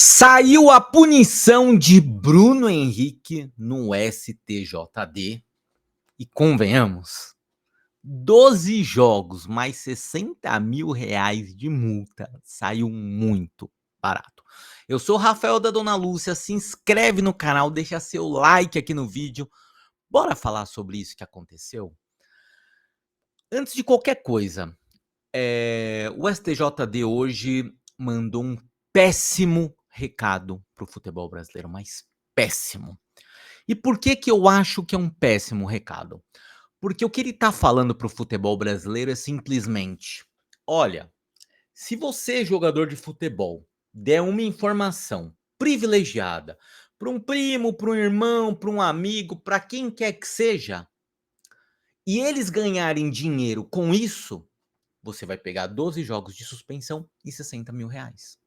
Saiu a punição de Bruno Henrique no STJD e convenhamos, 12 jogos mais R$ 60.000 de multa, saiu muito barato. Eu sou o Rafael da Dona Lúcia, se inscreve no canal, deixa seu like aqui no vídeo. Bora falar sobre isso que aconteceu? Antes de qualquer coisa, o STJD hoje mandou um péssimo recado para o futebol brasileiro, mas péssimo. E por que que eu acho que é um péssimo recado? Porque o que ele está falando para o futebol brasileiro é simplesmente: olha, se você, jogador de futebol, der uma informação privilegiada para um primo, para um irmão, para um amigo, para quem quer que seja, e eles ganharem dinheiro com isso, você vai pegar 12 jogos de suspensão e R$ 60.000.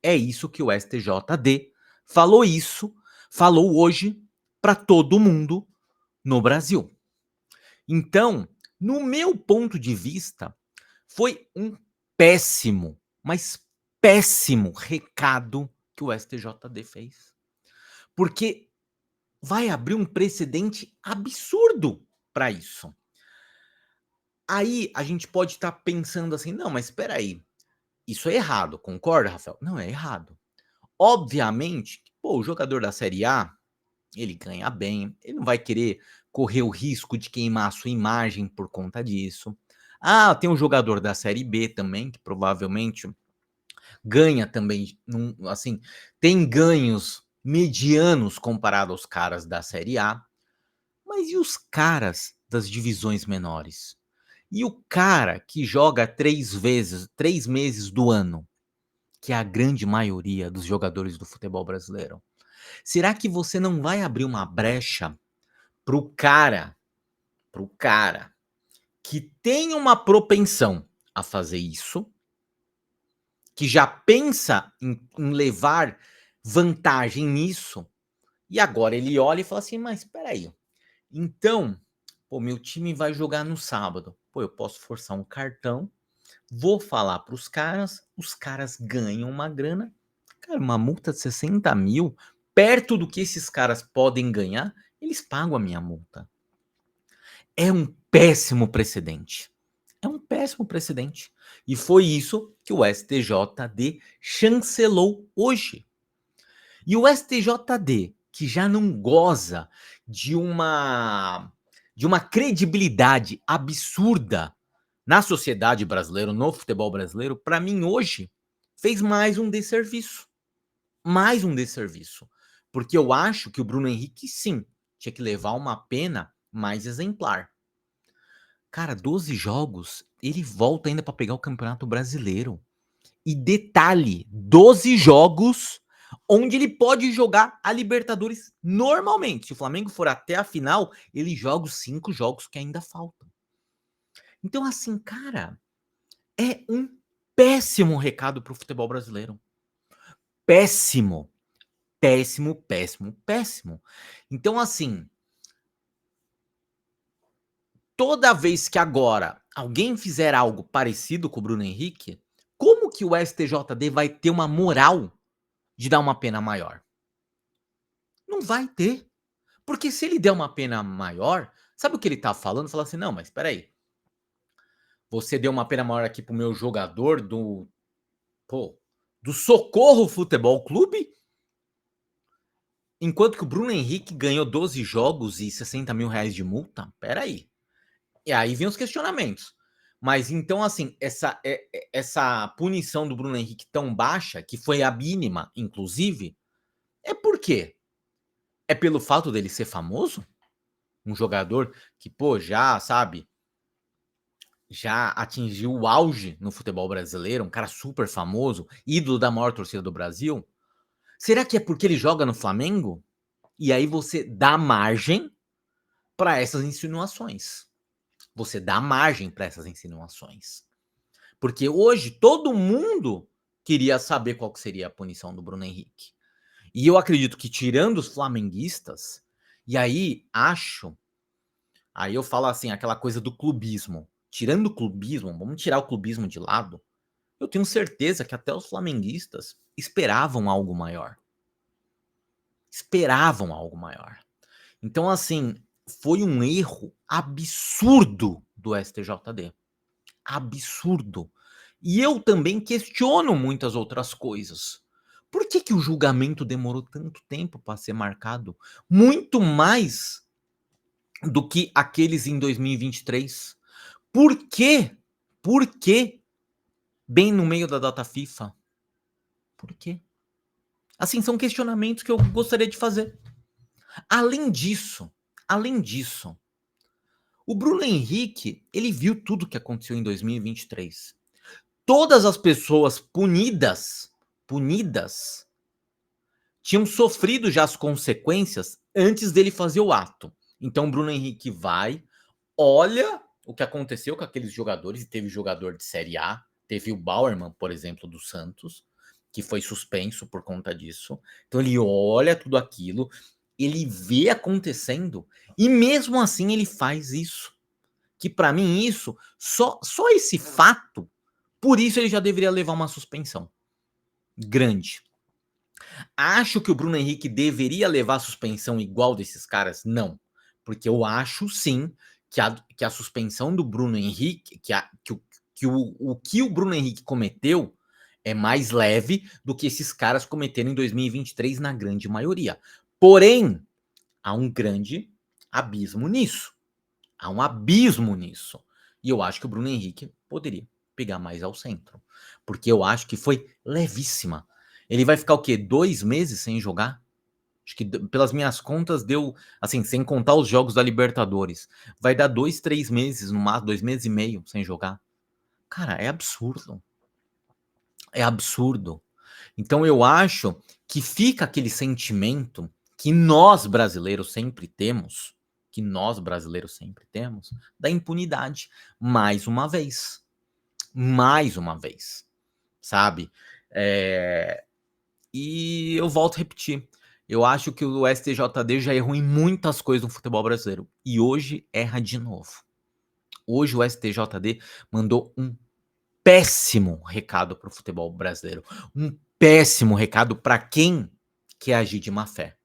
É isso que o STJD falou hoje para todo mundo no Brasil. Então, no meu ponto de vista, foi um péssimo, mas péssimo recado que o STJD fez. Porque vai abrir um precedente absurdo para isso. Aí a gente pode estar pensando assim: não, mas espera aí, isso é errado, concorda, Rafael? Não, é errado. Obviamente, o jogador da Série A, ele ganha bem, ele não vai querer correr o risco de queimar a sua imagem por conta disso. Ah, tem um jogador da Série B também, que provavelmente ganha também, assim, tem ganhos medianos comparado aos caras da Série A. Mas e os caras das divisões menores? E o cara que joga 3 meses do ano, que é a grande maioria dos jogadores do futebol brasileiro? Será que você não vai abrir uma brecha pro cara que tem uma propensão a fazer isso, que já pensa em levar vantagem nisso, e agora ele olha e fala assim: mas espera aí, então, meu time vai jogar no sábado, eu posso forçar um cartão, vou falar para os caras ganham uma grana, cara, uma multa de 60.000, perto do que esses caras podem ganhar, eles pagam a minha multa. É um péssimo precedente. É um péssimo precedente. E foi isso que o STJD chancelou hoje. E o STJD, que já não goza de uma credibilidade absurda na sociedade brasileira, no futebol brasileiro, para mim hoje fez mais um desserviço. Mais um desserviço. Porque eu acho que o Bruno Henrique, sim, tinha que levar uma pena mais exemplar. Cara, 12 jogos, ele volta ainda para pegar o Campeonato Brasileiro. E detalhe, 12 jogos onde ele pode jogar a Libertadores normalmente. Se o Flamengo for até a final, ele joga os 5 jogos que ainda faltam. Então, assim, cara, é um péssimo recado para o futebol brasileiro. Péssimo. Péssimo, péssimo, péssimo. Então, assim, toda vez que agora alguém fizer algo parecido com o Bruno Henrique, como que o STJD vai ter uma moral de dar uma pena maior? Não vai ter. Porque se ele der uma pena maior, sabe o que ele tá falando? Fala assim: não, mas espera aí. Você deu uma pena maior aqui pro meu jogador do Socorro Futebol Clube, enquanto que o Bruno Henrique ganhou 12 jogos e R$ 60.000 de multa? Espera aí. E aí vem os questionamentos. Mas então, assim, essa punição do Bruno Henrique tão baixa, que foi a mínima, inclusive, é por quê? É pelo fato dele ser famoso? Um jogador que, já, sabe, já atingiu o auge no futebol brasileiro, um cara super famoso, ídolo da maior torcida do Brasil? Será que é porque ele joga no Flamengo? E aí você dá margem para essas insinuações. Você dá margem para essas insinuações. Porque hoje todo mundo queria saber qual que seria a punição do Bruno Henrique. E eu acredito que, tirando os flamenguistas, e aí eu falo assim, aquela coisa do clubismo. Tirando o clubismo, vamos tirar o clubismo de lado. eu tenho certeza que até os flamenguistas esperavam algo maior. Esperavam algo maior. Então, assim, foi um erro absurdo do STJD. Absurdo. E eu também questiono muitas outras coisas. Por que, que o julgamento demorou tanto tempo para ser marcado? Muito mais do que aqueles em 2023. Por quê? Por quê? Bem no meio da data FIFA. Por quê? Assim, são questionamentos que eu gostaria de fazer. Além disso, o Bruno Henrique, ele viu tudo que aconteceu em 2023. Todas as pessoas punidas, tinham sofrido já as consequências antes dele fazer o ato. Então, o Bruno Henrique vai, olha o que aconteceu com aqueles jogadores, e teve jogador de Série A, teve o Bauerman, por exemplo, do Santos, que foi suspenso por conta disso. Então, ele olha tudo aquilo, ele vê acontecendo, e mesmo assim ele faz isso. Que para mim isso, só esse fato, por isso ele já deveria levar uma suspensão grande. Acho que o Bruno Henrique deveria levar a suspensão igual desses caras? Não. Porque eu acho sim que a suspensão do Bruno Henrique, o que o Bruno Henrique cometeu é mais leve do que esses caras cometeram em 2023 na grande maioria. Porém, há um grande abismo nisso. Há um abismo nisso. E eu acho que o Bruno Henrique poderia pegar mais ao centro. Porque eu acho que foi levíssima. Ele vai ficar o quê? 2 meses sem jogar? Acho que pelas minhas contas deu, assim, sem contar os jogos da Libertadores. Vai dar 2, 3 meses, no máximo, 2 meses e meio sem jogar. Cara, é absurdo. É absurdo. Então eu acho que fica aquele sentimento que nós brasileiros sempre temos, da impunidade, mais uma vez, sabe? E eu volto a repetir, eu acho que o STJD já errou em muitas coisas no futebol brasileiro, e hoje erra de novo. Hoje o STJD mandou um péssimo recado para o futebol brasileiro. Um péssimo recado para quem quer agir de má fé.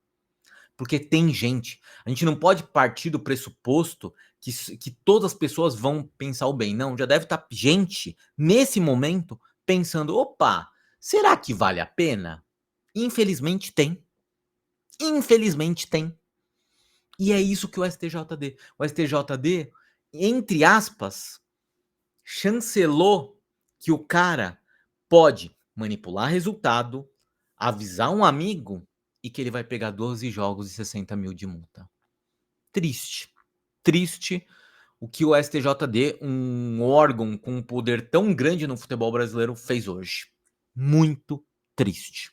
Porque tem gente, a gente não pode partir do pressuposto que todas as pessoas vão pensar o bem. Não, já deve estar gente nesse momento pensando: opa, será que vale a pena? Infelizmente tem. Infelizmente tem. E é isso que o STJD. O STJD, entre aspas, chancelou que o cara pode manipular resultado, avisar um amigo e que ele vai pegar 12 jogos e 60 mil de multa. Triste. Triste o que o STJD, um órgão com um poder tão grande no futebol brasileiro, fez hoje. Muito triste.